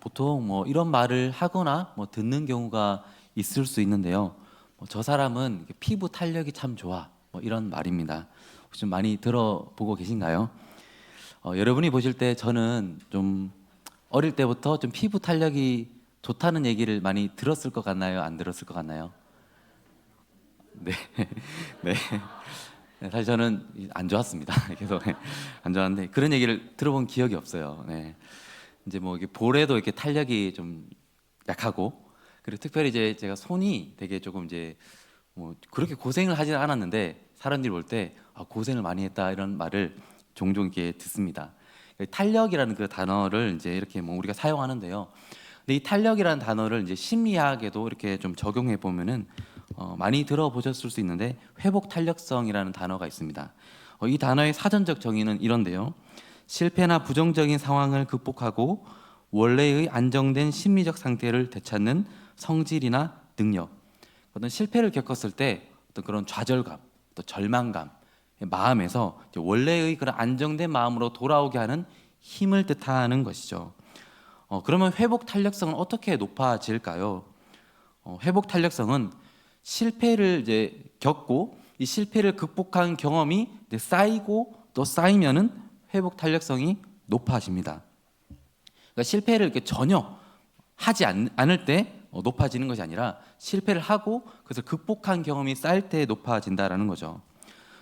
보통 뭐 이런 말을 하거나 뭐 듣는 경우가 있을 수 있는데요. 저 사람은 피부 탄력이 참 좋아. 뭐 이런 말입니다. 혹시 좀 많이 들어보고 계신가요? 여러분이 보실 때 저는 좀 어릴 때부터 좀 피부 탄력이 좋다는 얘기를 많이 들었을 것 같나요? 안 들었을 것 같나요? 네, 네. 네, 사실 저는 안 좋았습니다. 계속 안 좋았는데 그런 얘기를 들어본 기억이 없어요. 네. 이제 뭐 이게 볼에도 이렇게 탄력이 좀 약하고, 그리고 특별히 이제 제가 손이 되게 조금 이제 뭐 그렇게 고생을 하지는 않았는데 사람들이 볼 때 고생을 많이 했다 이런 말을 종종 이렇게 듣습니다. 탄력이라는 그 단어를 이제 이렇게 뭐 우리가 사용하는데요. 근데 이 탄력이라는 단어를 이제 심리학에도 이렇게 좀 적용해 보면은 많이 들어보셨을 수 있는데, 회복 탄력성이라는 단어가 있습니다. 이 단어의 사전적 정의는 이런데요. 실패나 부정적인 상황을 극복하고 원래의 안정된 심리적 상태를 되찾는 성질이나 능력. 어떤 실패를 겪었을 때 어떤 그런 좌절감, 또 절망감, 마음에서 이제 원래의 그런 안정된 마음으로 돌아오게 하는 힘을 뜻하는 것이죠. 그러면 회복 탄력성은 어떻게 높아질까요? 회복 탄력성은 실패를 이제 겪고 이 실패를 극복한 경험이 이제 쌓이고 또 쌓이면은 회복 탄력성이 높아집니다. 그러니까 실패를 이렇게 전혀 하지 않을 때 높아지는 것이 아니라 실패를 하고 그것을 극복한 경험이 쌓일 때 높아진다라는 거죠.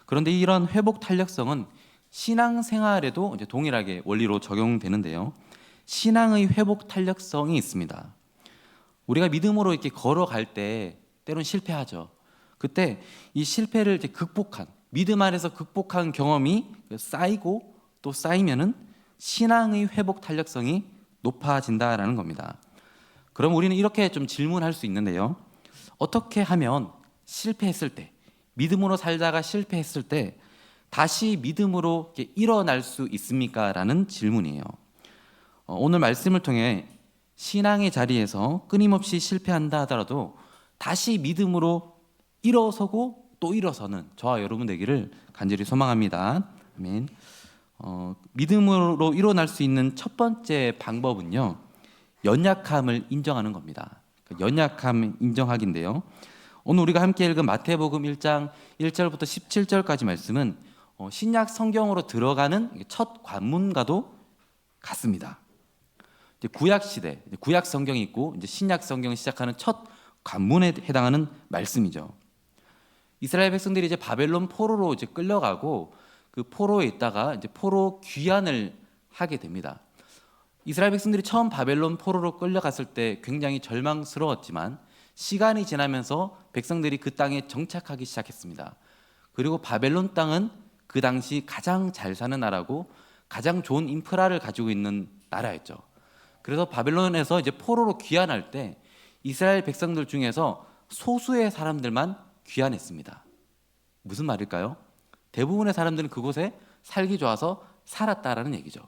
그런데 이런 회복 탄력성은 신앙생활에도 이제 동일하게 원리로 적용되는데요. 신앙의 회복 탄력성이 있습니다. 우리가 믿음으로 이렇게 걸어갈 때 때론 실패하죠. 그때 이 실패를 이제 극복한, 믿음 안에서 극복한 경험이 쌓이고 또 쌓이면은 신앙의 회복 탄력성이 높아진다라는 겁니다. 그럼 우리는 이렇게 좀 질문할 수 있는데요. 어떻게 하면 실패했을 때, 믿음으로 살다가 실패했을 때 다시 믿음으로 이렇게 일어날 수 있습니까? 라는 질문이에요. 오늘 말씀을 통해 신앙의 자리에서 끊임없이 실패한다 하더라도 다시 믿음으로 일어서고 또 일어서는 저와 여러분 되기를 간절히 소망합니다. 아멘. 믿음으로 일어날 수 있는 첫 번째 방법은요, 연약함을 인정하는 겁니다. 연약함 인정하기인데요. 오늘 우리가 함께 읽은 마태복음 1장 1절부터 17절까지 말씀은 신약 성경으로 들어가는 첫 관문과도 같습니다. 이제 구약 시대, 구약 성경이 있고 이제 신약 성경을 시작하는 첫 관문에 해당하는 말씀이죠. 이스라엘 백성들이 이제 바벨론 포로로 이제 끌려가고 그 포로에 있다가 이제 포로 귀환을 하게 됩니다. 이스라엘 백성들이 처음 바벨론 포로로 끌려갔을 때 굉장히 절망스러웠지만 시간이 지나면서 백성들이 그 땅에 정착하기 시작했습니다. 그리고 바벨론 땅은 그 당시 가장 잘 사는 나라고 가장 좋은 인프라를 가지고 있는 나라였죠. 그래서 바벨론에서 이제 포로로 귀환할 때 이스라엘 백성들 중에서 소수의 사람들만 귀환했습니다. 무슨 말일까요? 대부분의 사람들은 그곳에 살기 좋아서 살았다라는 얘기죠.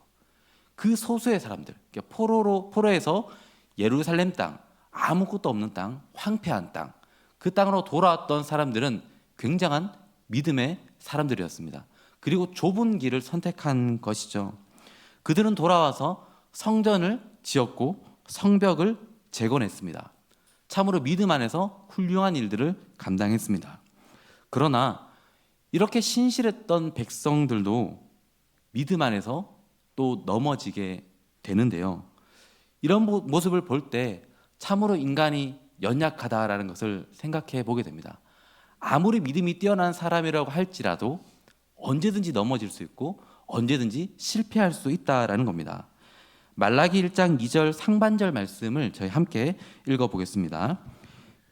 그 소수의 사람들, 그러니까 포로에서 예루살렘 땅, 아무것도 없는 땅, 황폐한 땅, 그 땅으로 돌아왔던 사람들은 굉장한 믿음의 사람들이었습니다. 그리고 좁은 길을 선택한 것이죠. 그들은 돌아와서 성전을 지었고 성벽을 재건했습니다. 참으로 믿음 안에서 훌륭한 일들을 감당했습니다. 그러나 이렇게 신실했던 백성들도 믿음 안에서 또 넘어지게 되는데요. 이런 모습을 볼 때 참으로 인간이 연약하다라는 것을 생각해 보게 됩니다. 아무리 믿음이 뛰어난 사람이라고 할지라도 언제든지 넘어질 수 있고 언제든지 실패할 수 있다라는 겁니다. 말라기 1장 2절 상반절 말씀을 저희 함께 읽어보겠습니다.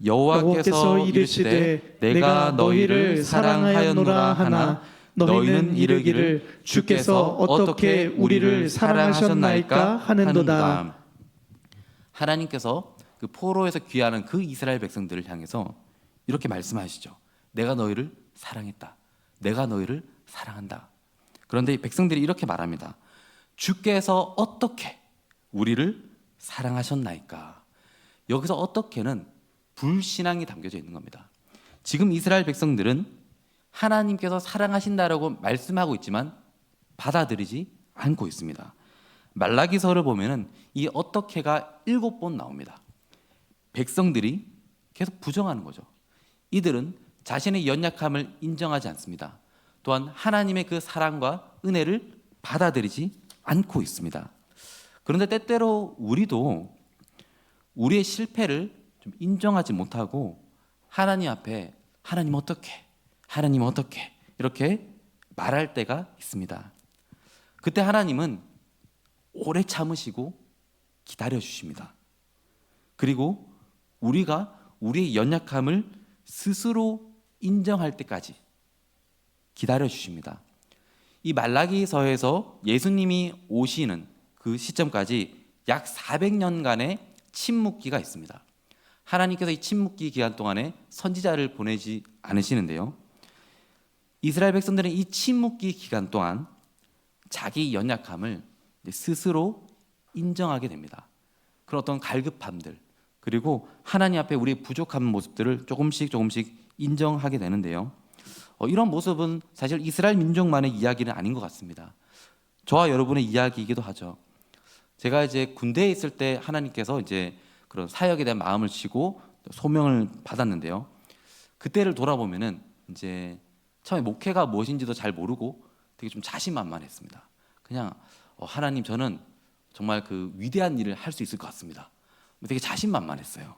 여호와께서 이르시되 내가 너희를 사랑하였노라 하나 너희는 이르기를 주께서 어떻게 우리를 사랑하셨나이까 하는도다. 하나님께서 그 포로에서 귀환한 그 이스라엘 백성들을 향해서 이렇게 말씀하시죠. 내가 너희를 사랑했다. 내가 너희를 사랑한다. 그런데 이 백성들이 이렇게 말합니다. 주께서 어떻게 우리를 사랑하셨나이까. 여기서 어떻게는 불신앙이 담겨져 있는 겁니다. 지금 이스라엘 백성들은 하나님께서 사랑하신다라고 말씀하고 있지만 받아들이지 않고 있습니다. 말라기서를 보면은 이 어떻게가 7번 나옵니다. 백성들이 계속 부정하는 거죠. 이들은 자신의 연약함을 인정하지 않습니다. 또한 하나님의 그 사랑과 은혜를 받아들이지 않고 있습니다. 그런데 때때로 우리도 우리의 실패를 좀 인정하지 못하고 하나님 앞에 하나님 어떻게 이렇게 말할 때가 있습니다. 그때 하나님은 오래 참으시고 기다려 주십니다. 그리고 우리가 우리의 연약함을 스스로 인정할 때까지 기다려 주십니다. 이 말라기서에서 예수님이 오시는 그 시점까지 약 400년간의 침묵기가 있습니다. 하나님께서 이 침묵기 기간 동안에 선지자를 보내지 않으시는데요. 이스라엘 백성들은 이 침묵기 기간 동안 자기 연약함을 스스로 인정하게 됩니다. 그런 어떤 갈급함들, 그리고 하나님 앞에 우리의 부족한 모습들을 조금씩 인정하게 되는데요. 이런 모습은 사실 이스라엘 민족만의 이야기는 아닌 것 같습니다. 저와 여러분의 이야기이기도 하죠. 제가 이제 군대에 있을 때 하나님께서 이제 그런 사역에 대한 마음을 주시고 소명을 받았는데요. 그때를 돌아보면은 이제 처음에 목회가 무엇인지도 잘 모르고 되게 좀 자신만만했습니다. 그냥 하나님, 저는 정말 그 위대한 일을 할 수 있을 것 같습니다. 되게 자신만만했어요.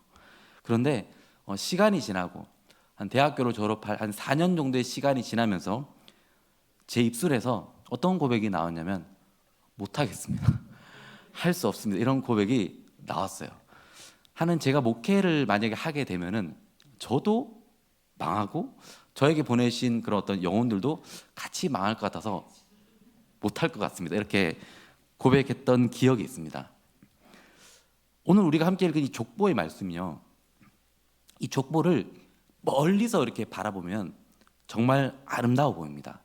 그런데 시간이 지나고 한 대학교를 졸업할 한 4년 정도의 시간이 지나면서 제 입술에서 어떤 고백이 나왔냐면 못하겠습니다. 할 수 없습니다. 이런 고백이 나왔어요. 제가 목회를 만약에 하게 되면은 저도 망하고 저에게 보내신 그런 어떤 영혼들도 같이 망할 것 같아서 못할 것 같습니다. 이렇게 고백했던 기억이 있습니다. 오늘 우리가 함께 읽은 이 족보의 말씀이요, 이 족보를 멀리서 이렇게 바라보면 정말 아름다워 보입니다.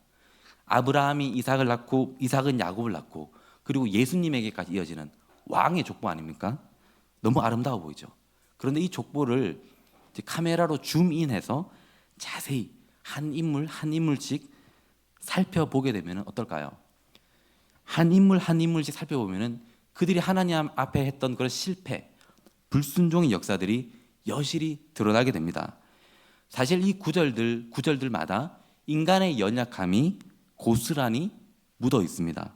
아브라함이 이삭을 낳고 이삭은 야곱을 낳고 그리고 예수님에게까지 이어지는 왕의 족보 아닙니까? 너무 아름다워 보이죠. 그런데 이 족보를 카메라로 줌인해서 자세히 한 인물 한 인물씩 살펴보게 되면 어떨까요? 한 인물 한 인물씩 살펴보면 그들이 하나님 앞에 했던 그런 실패, 불순종의 역사들이 여실히 드러나게 됩니다. 사실 이 구절들마다 인간의 연약함이 고스란히 묻어 있습니다.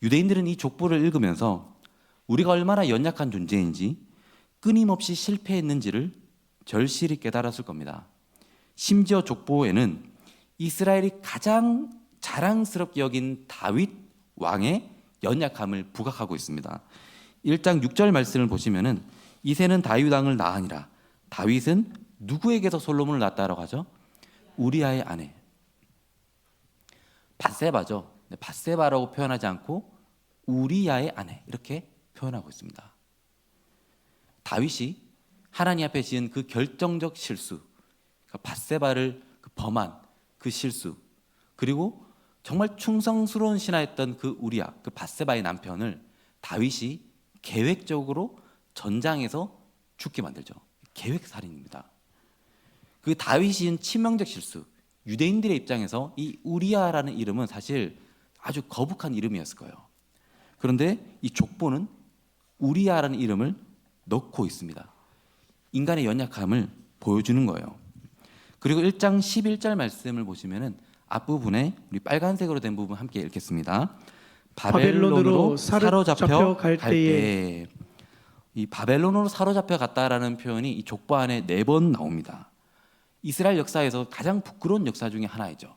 유대인들은 이 족보를 읽으면서 우리가 얼마나 연약한 존재인지, 끊임없이 실패했는지를 절실히 깨달았을 겁니다. 심지어 족보에는 이스라엘이 가장 자랑스럽게 여긴 다윗 왕의 연약함을 부각하고 있습니다. 1장 6절 말씀을 보시면은 이새는 다윗 왕을 낳으니라. 다윗은 누구에게서 솔로몬을 낳았다라고 하죠? 우리아의 아내 밧세바죠. 밧세바라고 표현하지 않고 우리아의 아내 이렇게 표현하고 있습니다. 다윗이 하나님 앞에 지은 그 결정적 실수, 밧세바를 범한 그 실수, 그리고 정말 충성스러운 신하였던 그 우리아, 그 밧세바의 남편을 다윗이 계획적으로 전장에서 죽게 만들죠. 계획살인입니다. 그 다윗이 지은 치명적 실수, 유대인들의 입장에서 이 우리아라는 이름은 사실 아주 거북한 이름이었을 거예요. 그런데 이 족보는 우리아라는 이름을 넣고 있습니다. 인간의 연약함을 보여주는 거예요. 그리고 1장 11절 말씀을 보시면은 앞부분에 우리 빨간색으로 된 부분 함께 읽겠습니다. 바벨론으로 사로잡혀 갈 때에, 이 바벨론으로 사로잡혀 갔다라는 표현이 이 족보 안에 4번 나옵니다. 이스라엘 역사에서 가장 부끄러운 역사 중에 하나이죠.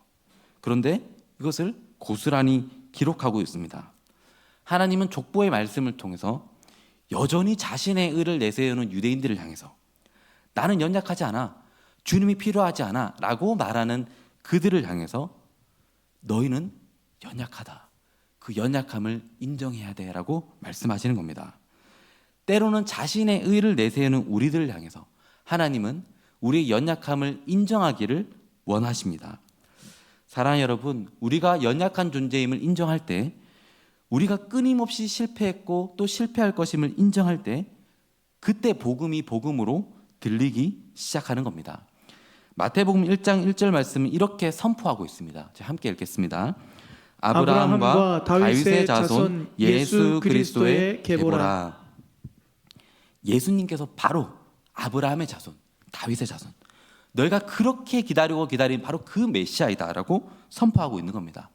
그런데 이것을 고스란히 기록하고 있습니다. 하나님은 족보의 말씀을 통해서 여전히 자신의 의를 내세우는 유대인들을 향해서 나는 연약하지 않아, 주님이 필요하지 않아 라고 말하는 그들을 향해서 너희는 연약하다, 그 연약함을 인정해야 돼 라고 말씀하시는 겁니다. 때로는 자신의 의를 내세우는 우리들을 향해서 하나님은 우리의 연약함을 인정하기를 원하십니다. 사랑하는 여러분, 우리가 연약한 존재임을 인정할 때, 우리가 끊임없이 실패했고 또 실패할 것임을 인정할 때, 그때 복음이 복음으로 들리기 시작하는 겁니다. 마태복음 1장 1절 말씀은 이렇게 선포하고 있습니다. 제가 함께 읽겠습니다. 아브라함과 다윗의 자손 예수 그리스도의 계보라. 예수님께서 바로 아브라함의 자손, 다윗의 자손, 너희가 그렇게 기다리고 기다린 바로 그 메시아이다라고 선포하고 있는 겁니다.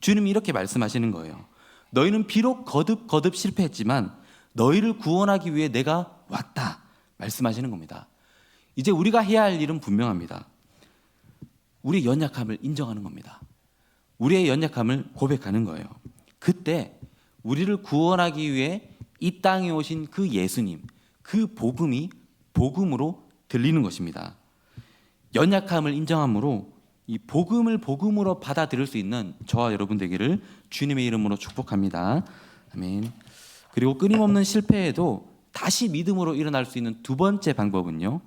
주님이 이렇게 말씀하시는 거예요. 너희는 비록 거듭 실패했지만 너희를 구원하기 위해 내가 왔다 말씀하시는 겁니다. 이제 우리가 해야 할 일은 분명합니다. 우리의 연약함을 인정하는 겁니다. 우리의 연약함을 고백하는 거예요. 그때 우리를 구원하기 위해 이 땅에 오신 그 예수님, 그 복음이 복음으로 들리는 것입니다. 연약함을 인정함으로 이 복음을 복음으로 받아들일 수 있는 저와 여러분 되기를 주님의 이름으로 축복합니다. 아멘. 그리고 끊임없는 실패에도 다시 믿음으로 일어날 수 있는 두 번째 방법은요,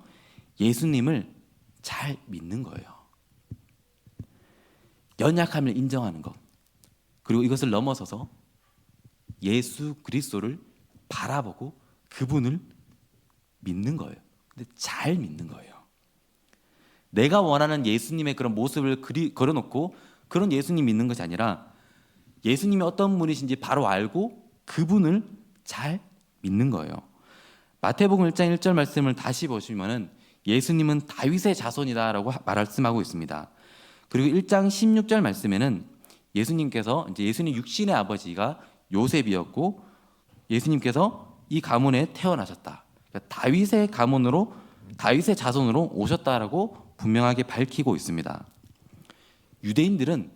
예수님을 잘 믿는 거예요. 연약함을 인정하는 것, 그리고 이것을 넘어서서 예수 그리스도를 바라보고 그분을 믿는 거예요. 근데 잘 믿는 거예요. 내가 원하는 예수님의 그런 모습을 걸어놓고 그런 예수님 믿는 것이 아니라 예수님이 어떤 분이신지 바로 알고 그분을 잘 믿는 거예요. 마태복음 1장 1절 말씀을 다시 보시면은 예수님은 다윗의 자손이다라고 말씀하고 있습니다. 그리고 1장 16절 말씀에는 예수님께서 이제 예수님 육신의 아버지가 요셉이었고 예수님께서 이 가문에 태어나셨다. 그러니까 다윗의 가문으로 다윗의 자손으로 오셨다라고 분명하게 밝히고 있습니다. 유대인들은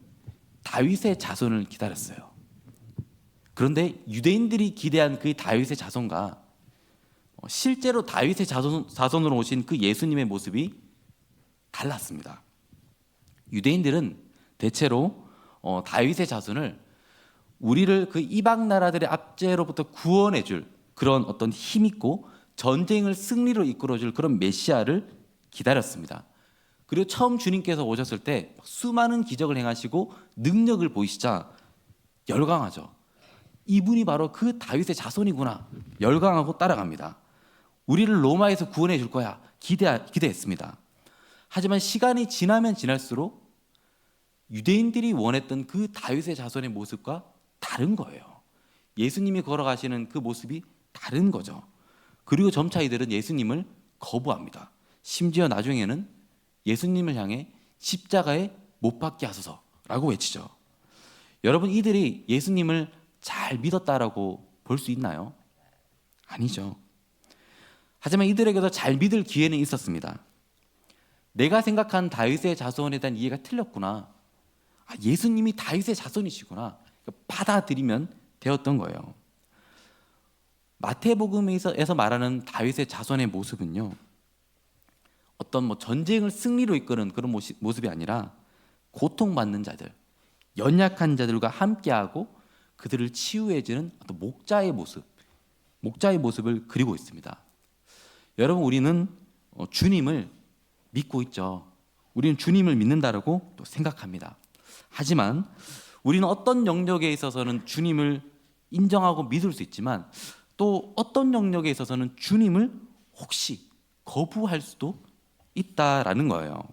다윗의 자손을 기다렸어요. 그런데 유대인들이 기대한 그 다윗의 자손과 실제로 다윗의 자손으로 오신 그 예수님의 모습이 달랐습니다. 유대인들은 대체로 다윗의 자손을 우리를 그 이방 나라들의 압제로부터 구원해줄 그런 어떤 힘있고 전쟁을 승리로 이끌어줄 그런 메시아를 기다렸습니다. 그리고 처음 주님께서 오셨을 때 수많은 기적을 행하시고 능력을 보이시자 열광하죠. 이분이 바로 그 다윗의 자손이구나 열광하고 따라갑니다. 우리를 로마에서 구원해 줄 거야 기대했습니다. 하지만 시간이 지나면 지날수록 유대인들이 원했던 그 다윗의 자손의 모습과 다른 거예요. 예수님이 걸어가시는 그 모습이 다른 거죠. 그리고 점차 이들은 예수님을 거부합니다. 심지어 나중에는 예수님을 향해 십자가에 못 박게 하소서라고 외치죠. 여러분, 이들이 예수님을 잘 믿었다라고 볼 수 있나요? 아니죠. 하지만 이들에게도 잘 믿을 기회는 있었습니다. 내가 생각한 다윗의 자손에 대한 이해가 틀렸구나. 예수님이 다윗의 자손이시구나. 받아들이면 되었던 거예요. 마태복음에서 말하는 다윗의 자손의 모습은요, 어떤 전쟁을 승리로 이끄는 그런 모습이 아니라 고통받는 자들, 연약한 자들과 함께하고 그들을 치유해주는 어떤 목자의 모습을 그리고 있습니다. 여러분, 우리는 주님을 믿고 있죠. 우리는 주님을 믿는다라고 또 생각합니다. 하지만 우리는 어떤 영역에 있어서는 주님을 인정하고 믿을 수 있지만 또 어떤 영역에 있어서는 주님을 혹시 거부할 수도 있다라는 거예요.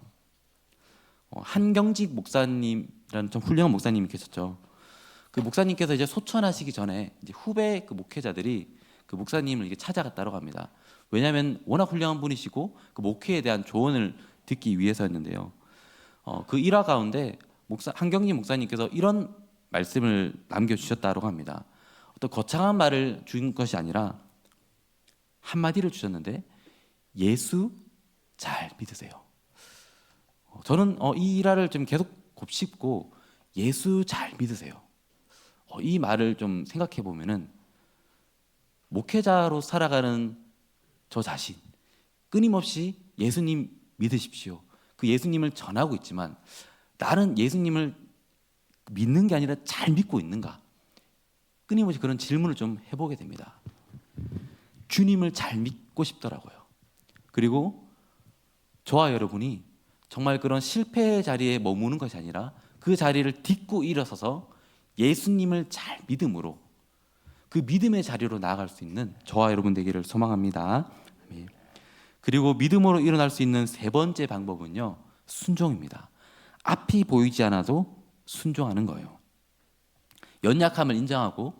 한경직 목사님이라는 좀 훌륭한 목사님이 계셨죠. 그 목사님께서 이제 소천하시기 전에 이제 후배 그 목회자들이 그 목사님을 이게 찾아갔다고 합니다. 왜냐하면 워낙 훌륭한 분이시고 그 목회에 대한 조언을 듣기 위해서였는데요. 그 일화 가운데 한경직 목사님께서 이런 말씀을 남겨주셨다고 합니다. 어떤 거창한 말을 준 것이 아니라 한마디를 주셨는데, 예수 잘 믿으세요. 저는 이 일화를 좀 계속 곱씹고 예수 잘 믿으세요. 이 말을 좀 생각해 보면은 목회자로 살아가는 저 자신, 끊임없이 예수님 믿으십시오. 그 예수님을 전하고 있지만 나는 예수님을 믿는 게 아니라 잘 믿고 있는가? 끊임없이 그런 질문을 좀 해보게 됩니다. 주님을 잘 믿고 싶더라고요. 그리고 저와 여러분이 정말 그런 실패의 자리에 머무는 것이 아니라 그 자리를 딛고 일어서서 예수님을 잘 믿음으로 그 믿음의 자리로 나아갈 수 있는 저와 여러분 되기를 소망합니다. 그리고 믿음으로 일어날 수 있는 세 번째 방법은요, 순종입니다. 앞이 보이지 않아도 순종하는 거예요. 연약함을 인정하고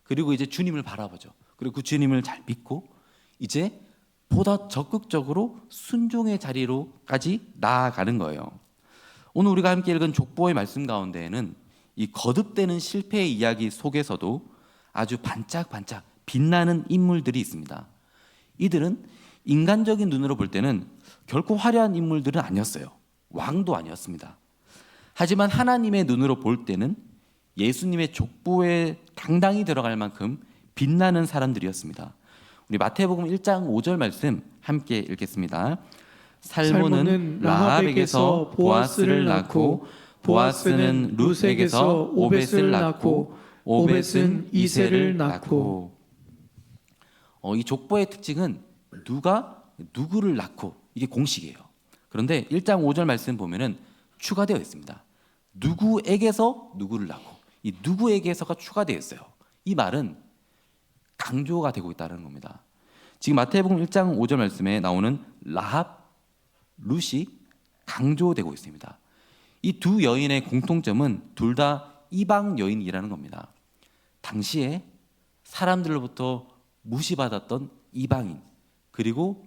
그리고 이제 주님을 바라보죠. 그리고 그 주님을 잘 믿고 이제 보다 적극적으로 순종의 자리로까지 나아가는 거예요. 오늘 우리가 함께 읽은 족보의 말씀 가운데에는 이 거듭되는 실패의 이야기 속에서도 아주 반짝반짝 빛나는 인물들이 있습니다. 이들은 인간적인 눈으로 볼 때는 결코 화려한 인물들은 아니었어요. 왕도 아니었습니다. 하지만 하나님의 눈으로 볼 때는 예수님의 족보에 당당히 들어갈 만큼 빛나는 사람들이었습니다. 우리 마태복음 1장 5절 말씀 함께 읽겠습니다. 살몬은 라합에게서 보아스를 낳고 보아스는 룻에게서 오벳을 낳고 오벳은 이새를 낳고. 이 족보의 특징은 누가 누구를 낳고 이게 공식이에요. 그런데 1장 5절 말씀 보면은 추가되어 있습니다. 누구에게서 누구를 낳고 이 누구에게서가 추가되어 있어요. 이 말은 강조가 되고 있다는 겁니다. 지금 마태복음 1장 5절 말씀에 나오는 라합, 룻이 강조되고 있습니다. 이 두 여인의 공통점은 둘 다 이방 여인이라는 겁니다. 당시에 사람들로부터 무시받았던 이방인 그리고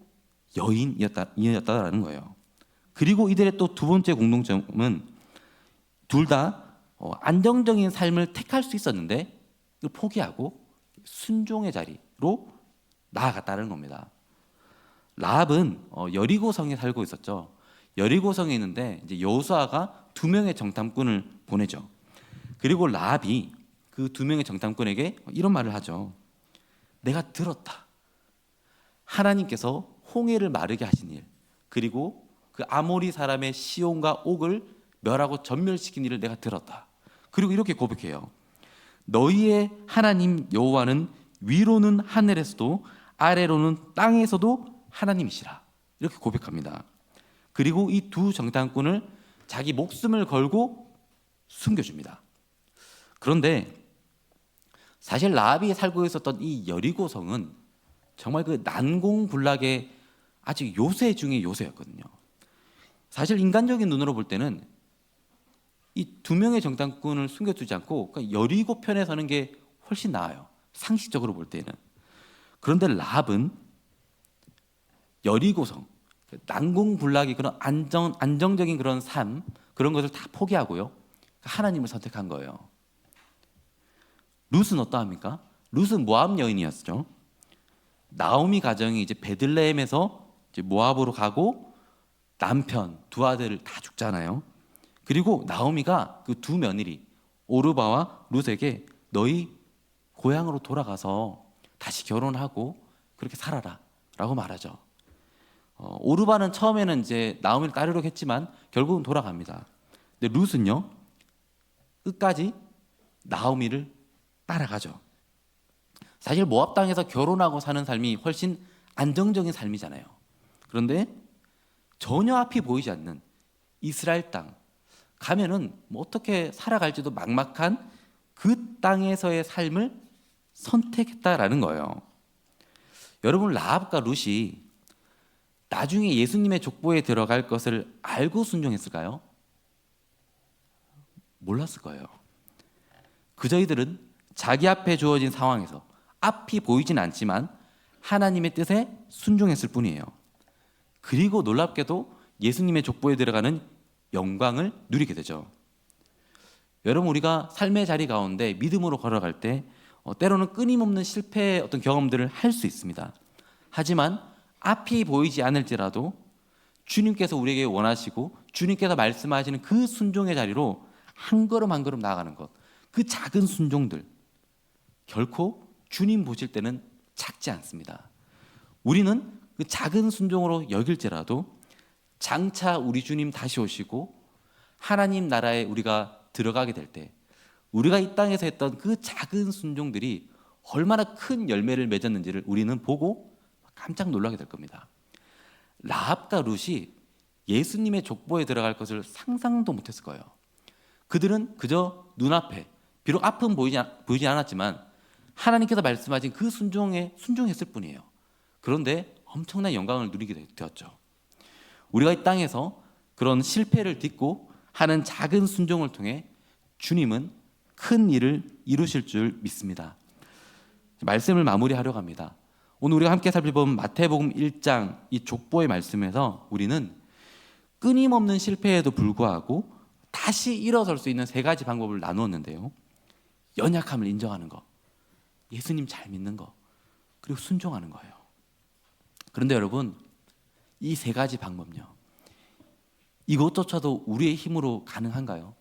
여인이었다라는 거예요. 그리고 이들의 또 두 번째 공통점은 둘 다 안정적인 삶을 택할 수 있었는데 이걸 포기하고 순종의 자리로 나아갔다는 겁니다. 라합은 여리고성에 살고 있었죠. 여리고성에 있는데 이제 여호수아가 2명의 정탐꾼을 보내죠. 그리고 라합이 그 2명의 정탐꾼에게 이런 말을 하죠. 내가 들었다. 하나님께서 홍해를 마르게 하신 일, 그리고 그 아모리 사람의 시온과 옥을 멸하고 전멸시킨 일을 내가 들었다. 그리고 이렇게 고백해요. 너희의 하나님 여호와는 위로는 하늘에서도 아래로는 땅에서도 하나님이시라. 이렇게 고백합니다. 그리고 이 두 정탐꾼을 자기 목숨을 걸고 숨겨줍니다. 그런데 사실 라합이 살고 있었던 이 여리고성은 정말 그 난공불락의 아주 요새 중에 요새였거든요. 사실 인간적인 눈으로 볼 때는 이 2명의 정탐꾼을 숨겨두지 않고 그러니까 여리고 편에 서는 게 훨씬 나아요. 상식적으로 볼 때는. 그런데 라합은 여리고성, 난공불락의 그런 안정적인 그런 삶, 그런 것을 다 포기하고요. 하나님을 선택한 거예요. 룻은 어떠합니까? 룻은 모압 여인이었죠. 나오미 가정이 이제 베들레헴에서 이제 모압으로 가고 남편, 두 아들을 다 죽잖아요. 그리고 나오미가 그 두 며느리 오르바와 룻에게 너희 고향으로 돌아가서 다시 결혼하고 그렇게 살아라 라고 말하죠. 오르바는 처음에는 이제 나오미를 따르려고 했지만 결국은 돌아갑니다. 근데 룻은요 끝까지 나오미를 따라가죠. 사실 모압 땅에서 결혼하고 사는 삶이 훨씬 안정적인 삶이잖아요. 그런데 전혀 앞이 보이지 않는 이스라엘 땅 가면은 뭐 어떻게 살아갈지도 막막한 그 땅에서의 삶을 선택했다라는 거예요. 여러분 라합과 룻이 나중에 예수님의 족보에 들어갈 것을 알고 순종했을까요? 몰랐을 거예요. 그저 이들은 자기 앞에 주어진 상황에서 앞이 보이진 않지만 하나님의 뜻에 순종했을 뿐이에요. 그리고 놀랍게도 예수님의 족보에 들어가는 영광을 누리게 되죠. 여러분 우리가 삶의 자리 가운데 믿음으로 걸어갈 때 때로는 끊임없는 실패의 어떤 경험들을 할 수 있습니다. 하지만 앞이 보이지 않을지라도 주님께서 우리에게 원하시고 주님께서 말씀하시는 그 순종의 자리로 한 걸음 한 걸음 나아가는 것, 그 작은 순종들 결코 주님 보실 때는 작지 않습니다. 우리는 그 작은 순종으로 여길지라도 장차 우리 주님 다시 오시고 하나님 나라에 우리가 들어가게 될 때 우리가 이 땅에서 했던 그 작은 순종들이 얼마나 큰 열매를 맺었는지를 우리는 보고 깜짝 놀라게 될 겁니다. 라합과 룻이 예수님의 족보에 들어갈 것을 상상도 못했을 거예요. 그들은 그저 눈앞에 비록 앞은 보이지 않았지만 하나님께서 말씀하신 그 순종에 순종했을 뿐이에요. 그런데 엄청난 영광을 누리게 되었죠. 우리가 이 땅에서 그런 실패를 딛고 하는 작은 순종을 통해 주님은 큰 일을 이루실 줄 믿습니다. 말씀을 마무리하려고 합니다. 오늘 우리가 함께 살펴본 마태복음 1장 이 족보의 말씀에서 우리는 끊임없는 실패에도 불구하고 다시 일어설 수 있는 세 가지 방법을 나누었는데요. 연약함을 인정하는 것, 예수님 잘 믿는 것, 그리고 순종하는 거예요. 그런데 여러분, 이 세 가지 방법요, 이것조차도 우리의 힘으로 가능한가요?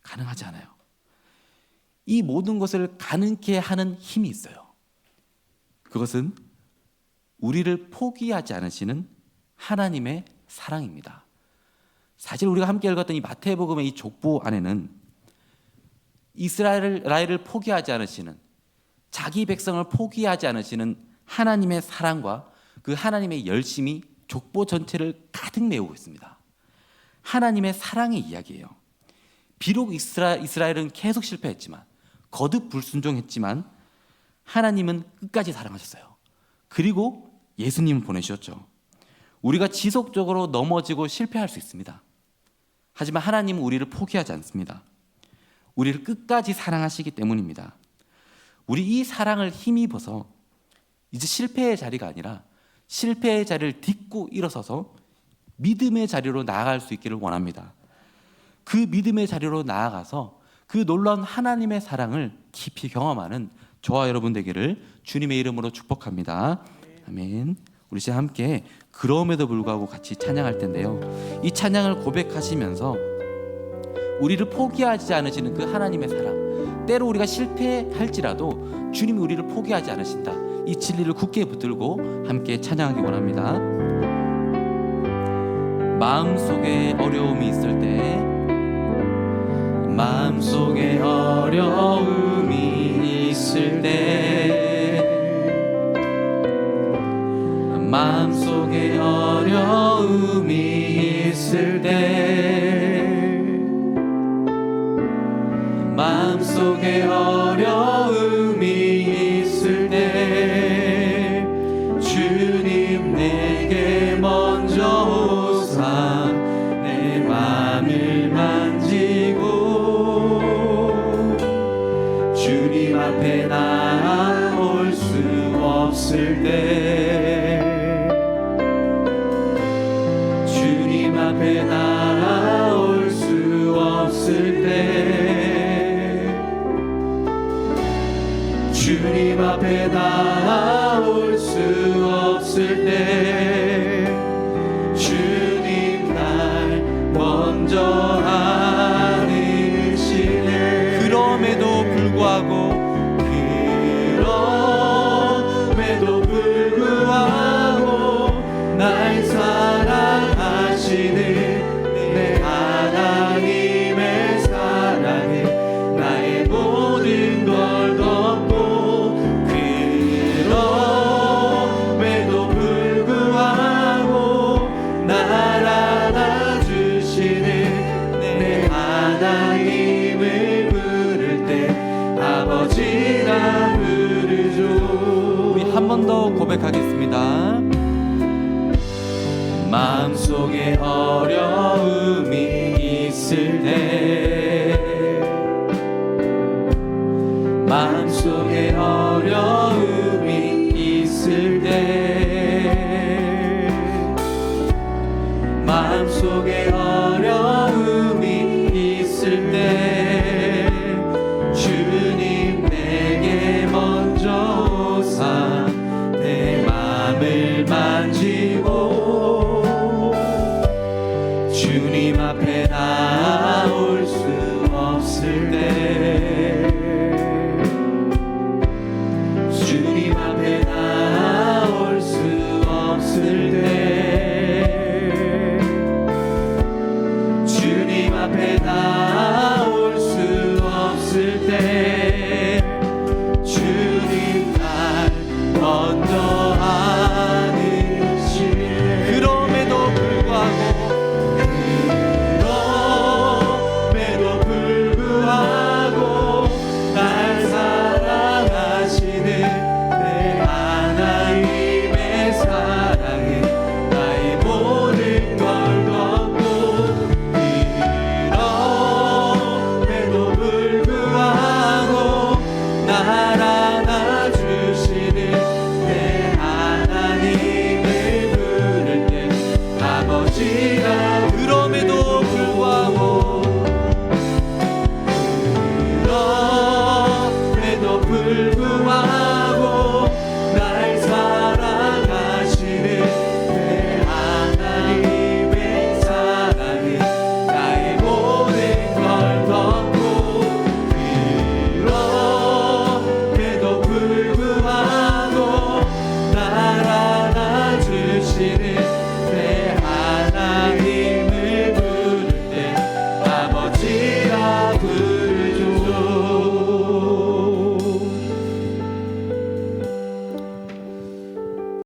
가능하지 않아요. 이 모든 것을 가능케 하는 힘이 있어요. 그것은 우리를 포기하지 않으시는 하나님의 사랑입니다. 사실 우리가 함께 읽었던 이 마태복음의 이 족보 안에는 이스라엘을 포기하지 않으시는, 자기 백성을 포기하지 않으시는 하나님의 사랑과 그 하나님의 열심이 족보 전체를 가득 메우고 있습니다. 하나님의 사랑의 이야기예요. 비록 이스라엘은 계속 실패했지만, 거듭 불순종했지만 하나님은 끝까지 사랑하셨어요. 그리고 예수님을 보내주셨죠. 우리가 지속적으로 넘어지고 실패할 수 있습니다. 하지만 하나님은 우리를 포기하지 않습니다. 우리를 끝까지 사랑하시기 때문입니다. 우리 이 사랑을 힘입어서 이제 실패의 자리가 아니라 실패의 자리를 딛고 일어서서 믿음의 자리로 나아갈 수 있기를 원합니다. 그 믿음의 자리로 나아가서 그 놀라운 하나님의 사랑을 깊이 경험하는 저와 여러분 되기를 주님의 이름으로 축복합니다. 아멘. 우리 시간 함께 그럼에도 불구하고 같이 찬양할 텐데요. 이 찬양을 고백하시면서 우리를 포기하지 않으시는 그 하나님의 사랑, 때로 우리가 실패할지라도 주님이 우리를 포기하지 않으신다, 이 진리를 굳게 붙들고 함께 찬양하기 원합니다. 마음속에 어려움이 있을 때, 마음속에 어려움이 있을 때, 마음속에 어려움이 있을 때, 마음속에 어려움이 있을 때, 주님 내게 먼저 오사 내 맘을 만지고, 주님 앞에 나올 수 없을 때, 주님 앞에 나올 수 없을 때, 주님 앞에 나올 수 없을 때, 주님 날 먼저 안으시네. 그럼에도 불구하고, 그럼에도 불구하고 날 사랑하시는 내 하나님의 사랑에 나의 모든 걸 덮고, 그럼에도 불구하고 날 안아주시는 내 하나님을 부를 때 아버지라 부르죠. 우리 한 번 더 고백하겠습니다. 마음속에 어려움이 있을 때, 마음속에 어려움이 있을 때, 마음속에 어려움이 있을 때, 주님 내게 먼저 오사 내 맘을 만지고, 주님 앞에